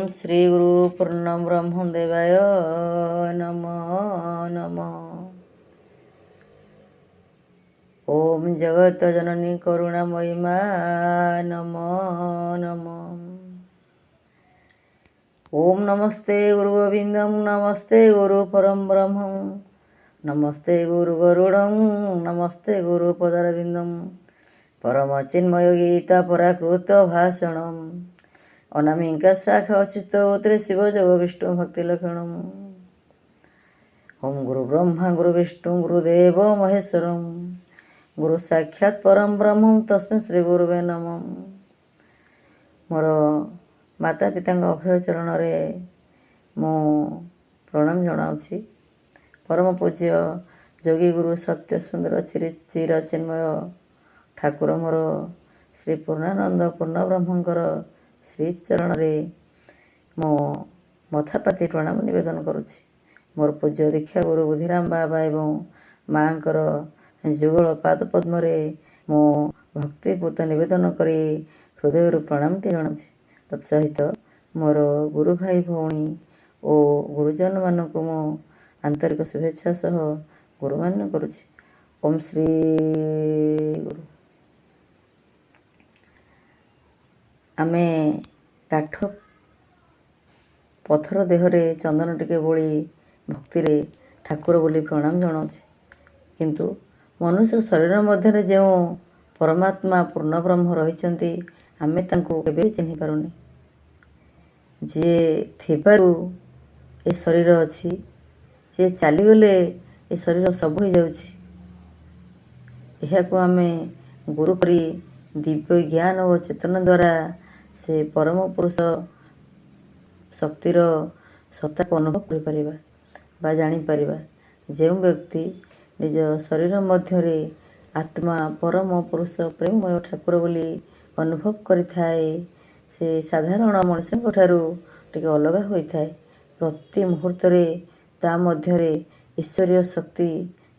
श्री गुरु पूर्ण ब्रह्मदेवाय नमो नमः। ओम जगत जननी करुणामयी मा नमो नमः। ओम नमस्ते गुरु गोविंदम नमस्ते गुरु परम ब्रह्म नमस्ते गुरु गरुड़ं नमस्ते गुरु पदारविंदम परम चिन्मय गीता पराकृत भाषणम अनामिका शाखा अच्युत उतरे शिव जग विष्णु भक्ति लक्षणम। ओम गुरु ब्रह्मा गुरु विष्णु गुरुदेव महेश्वरम गुरु साक्षात परम ब्रह्म तस्मै श्री गुरुवे नमः। मोर माता पिता अभय चरण मु प्रणाम जनाऊँगी। परम पूज्य जोगी गुरु सत्य सुंदर चिर चिन्मय ठाकुर मोर श्री पूर्णानंद पूर्ण ब्रह्मंकर श्री चरण मो मथापाति प्रणाम निवेदन करुछि। मोर पूज्य दीक्षा गुरु बुद्धिराम बाबा एवं माँकर जुगल पाद पद्म मो भक्तिपूत निवेदन करी हृदय प्रणामटी जनाऊँगी। तत्सहित मोर गुरु भाई भौणी और गुरुजन मानक मो आंतरिक शुभेच्छा सह गुरुमान्य करुछि। ओम श्री गुरु। आमे काठ पथर देहरे चंदन टिके बोली भक्ति ठाकुर बोली प्रणाम जनाऊँगी। किंतु मनुष्य शरीर मध्य जो परमात्मा पूर्ण ब्रह्म रही आमे तांको केबे चिन्हि पारुनी। जे थिबारु ए शरीर अच्छी जे चलीगले ए शरीर सब हो जाउछि। एहाको आमे गुरु करी दिव्य ज्ञान और चेतना द्वारा से परम पुरुष शक्तिर सत्ता को अनुभव कर जानीपर। जो व्यक्ति निज शरीर मध्य आत्मा परम पुरुष प्रेममय ठाकुर बोली अनुभव करिथाए से साधारण मनुष्यों ठारू टिके अलग होता है। प्रति मुहूर्त ता मध्य ईश्वरीय शक्ति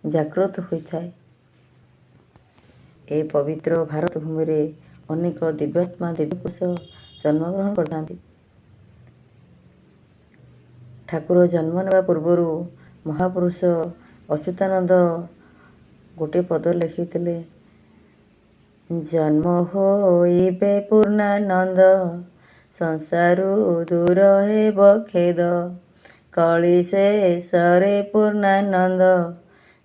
जागृत होता है। ए पवित्र भारत भूमि रे अनेक दिव्यात्मा दिव्य पुरुष जन्मग्रहण करते। ठाकुर जन्म नेवा पूर्वर महापुरुष अच्युतानंद गोटे पद लिखिथिले, जन्म होइबे पूर्णानंद संसारु दूर हेब खेद कଳି शेषरे पूर्णानंद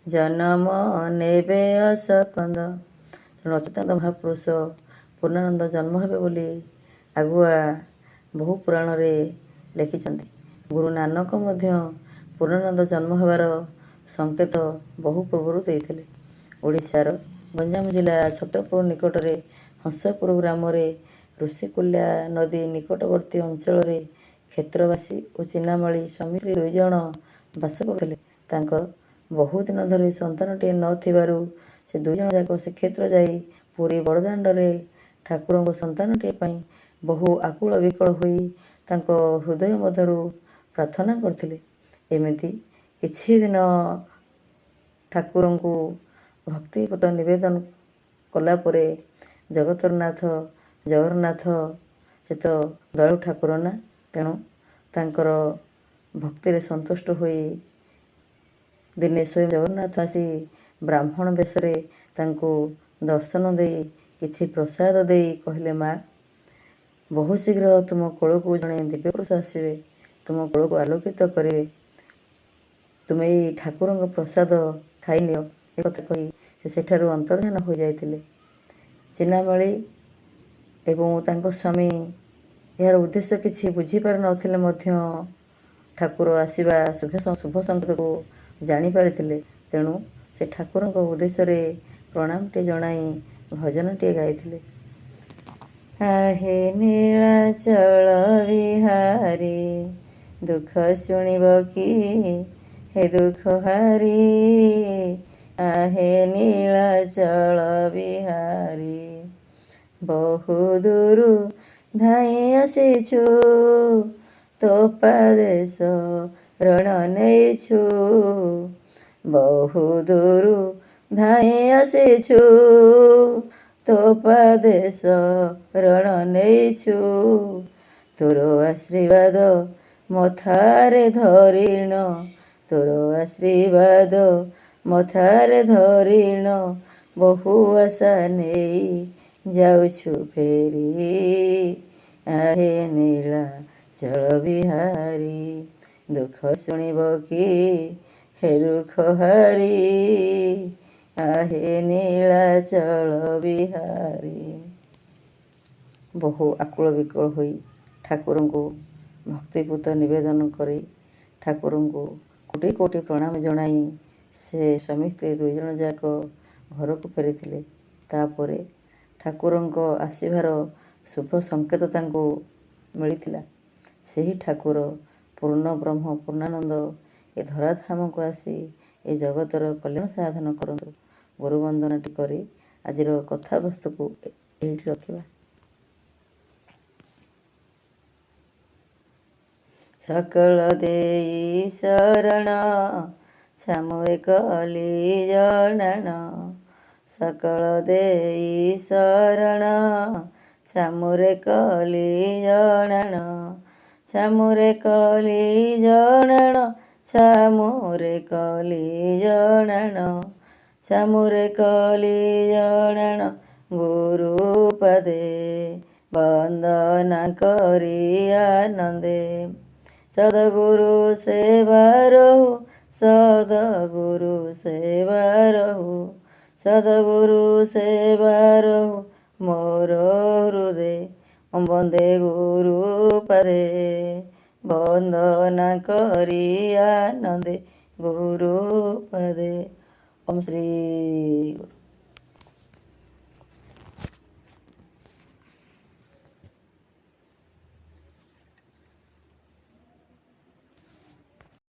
जन्म नेबे असकंद। अच्युतानंद महापुरुष पूर्णानंद जन्म हेबे बोली आगुआ बहु पुराण रे लिखिछन्ति। गुरु नानक मध्य पूर्णानंद जन्म हेबार संकेत बहु पूर्व देइथिले। ओडिशार गंजाम जिला छतरपुर निकट में हंसपुर ग्राम ऋषिकुल्या नदी निकटवर्ती अंचल क्षेत्रवासी और चिन्नामाळी स्वामी स्त्री दुई जन बास करते। बहु दिन धरी संतानटे नथिबारु से दुई जन जाक श्रीक्षेत्र जाई पुरी बड़दाण्ड ठाकुर संतानटे बहु आकुल विकल होई तांको हृदय मधुर प्रार्थना करथिले। एमिति किछि दिन ठाकुर को भक्तिपूत निवेदन कला परे जगतरनाथ जगन्नाथ से तो दयालु ठाकुर ना, तेणु तांकर भक्ति संतुष्ट होई दिने स्वयं जगन्नाथ आसी ब्राह्मण बेशरे तांको दर्शन दे किछि प्रसाद दे कहले, माँ बहु शीघ्र तुम कोल को जड़े दिव्य पुरुष आसवे, तुम कोल को आलोकित करेंगे, तुम ये ठाकुर प्रसाद खाई नियो। एक कथा कही से सेठारु अंतर्धान हो जाइथिले। चिन्नामाळी एवं तांको स्वामी यार उद्देश्य किछि बुझी पार नथिले मध्य ठाकुर आसीबा शुभ संकेत को जानी पारिथिले। तेणु से ठाकुर उद्देश्य रे प्रणाम टे जणाई भजन टे गाइथिले। आहे नीलाचल विहारी दुख शुणिब कि हे दुख हारी, आहे नीलाचल विहारी बहु दूर धाई आसीछु तो पादेश रण नेछु, बहु दूर धाई आसीछु तो पादेश रण नेछु, ତୋର ଆଶୀର୍ବାଦ ମଥାରେ ଧରିଣ, ତୋର ଆଶୀର୍ବାଦ ମଥାରେ ଧରିଣ, ବହୁ ଆଶା ନେଇ ଯାଉଛୁ ଫେରି, ଆହେ ନୀଳାଚଳ ବିହାରୀ। ଦୁଃଖ ଶୁଣିବ କି ହେ ଦୁଃଖ ହାରି, ଆହେ ନୀଳାଚଳ ବିହାରୀ। ବହୁ ଆକୁଳ ବିକଳ ହୋଇ ଠାକୁରଙ୍କୁ ଭକ୍ତିପୂତ ନିବେଦନ କରି ଠାକୁରଙ୍କୁ କୋଟି କୋଟି ପ୍ରଣାମ ଜଣାଇ ସେ ସ୍ୱାମୀ ସ୍ତ୍ରୀ ଦୁଇଜଣ ଯାକ ଘରକୁ ଫେରିଥିଲେ। ତାପରେ ଠାକୁରଙ୍କ ଆସିବାର ଶୁଭ ସଂକେତ ତାଙ୍କୁ ମିଳିଥିଲା। ସେହି ଠାକୁର ପୂର୍ଣ୍ଣ ବ୍ରହ୍ମ ପୂର୍ଣ୍ଣାନନ୍ଦ ଏ ଧରାଧାମକୁ ଆସି ଏ ଜଗତର କଲ୍ୟାଣ ସାଧନ କରନ୍ତୁ। ଗୁରୁ ବନ୍ଦନାଟି କରି ଆଜିର କଥାବସ୍ତୁକୁ ଏଇଠି ରଖିବା। ସକଳ ଦେଇ ଶରଣ ଛାମୁରେ କଲି ଜଣାଣ, ସକଳ ଦେଇ ଶରଣ ଛାମୁରେ କଲି ଜଣାଣ, ଛାମୁରେ କଲି ଜଣାଣ, ଛାମୁରେ କଲି ଜଣାଣ, ଛାମୁରେ କଲି ଜଣାଣ, ଗୁରୁ ପାଦେ ବନ୍ଦନା କରି ଆନନ୍ଦେ। ସଦଗୁରୁ ସେବା ରହୁ, ସଦଗୁରୁ ସେବା ରହୁ, ସଦଗୁରୁ ସେବା ରହୁ ମୋର ହୃଦେ, ବନ୍ଦେ ଗୁରୁ ପାଦେ ବନ୍ଦନା କରି ଆନନ୍ଦେ, ଗୁରୁ ପାଦେ। ଓମ୍ ଶ୍ରୀ ଗୁରୁ।